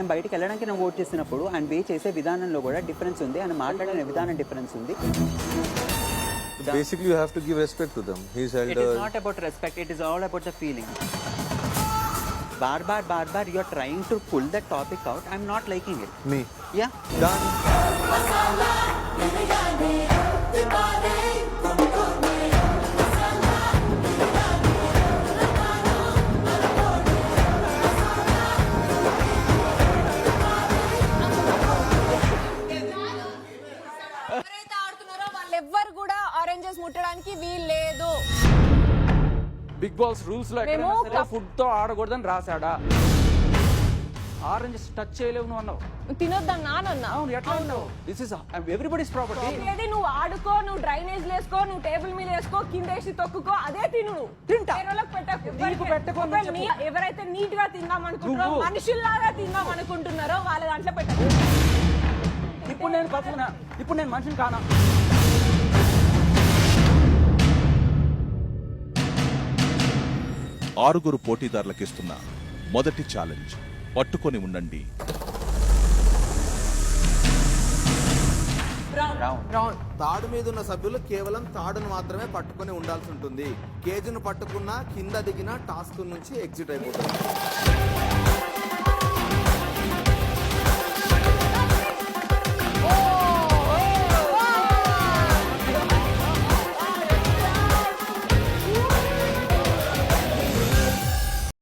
నేను బయటికి వెళ్ళడానికి నేను ఓట్ చేసినప్పుడు ఆయన వే చేసే విధానంలో కూడా డిఫరెన్స్ ఉంది, ఆయన మాట్లాడిన విధానం డిఫరెన్స్ ఉంది. Basically, you have to give respect to them. He's It elder. is not about respect, it is all about the feeling. Bar, you're trying to pull that topic out. I'm not liking it. Me. Yeah. Done. ఎవరైతే ఆడుతున్నారో వాళ్ళెవ్వరు కూడా oranges ముట్టడానికి వీల్లేదు. Big boss rules లో ఎక్కడైనా food తో ఆడకూడదని రాశాడా? Orange touch చేయలేవు నువ్వు అన్నావు. తినొద్దన్నా అన్నా. అవును, ఎట్లా అన్నావు? This is everybody's property. ఏది నువ్వు ఆడుకో, నువ్వు డ్రైనేజ్ వేసుకో, నువ్వు టేబుల్ మీద వేసుకో, కింద వేసి తొక్కుకో, అదే తిను. తింటా. నీకు పెట్టకు. ఎవరైతే నీట్ గా తిందాం అనుకుంటారో, మనుషుల్లాగా తిందాం అనుకుంటున్నారో వాళ్ళ దాంట్లో పెట్టకు. ఇప్పుడు నేను పప్పునా? ఇప్పుడు నేను మనిషిని కానా? ఆరుగురు పోటీదారులకిస్తున్న మొదటి ఛాలెంజ్ పట్టుకొని ఉండండి. తాడు మీద ఉన్న సభ్యులు కేవలం తాడును మాత్రమే పట్టుకొని ఉండాల్సి ఉంటుంది. కేజీను పట్టుకున్నా కింద దిగిన టాస్క్ నుంచి ఎగ్జిట్ అయిపోతుంది.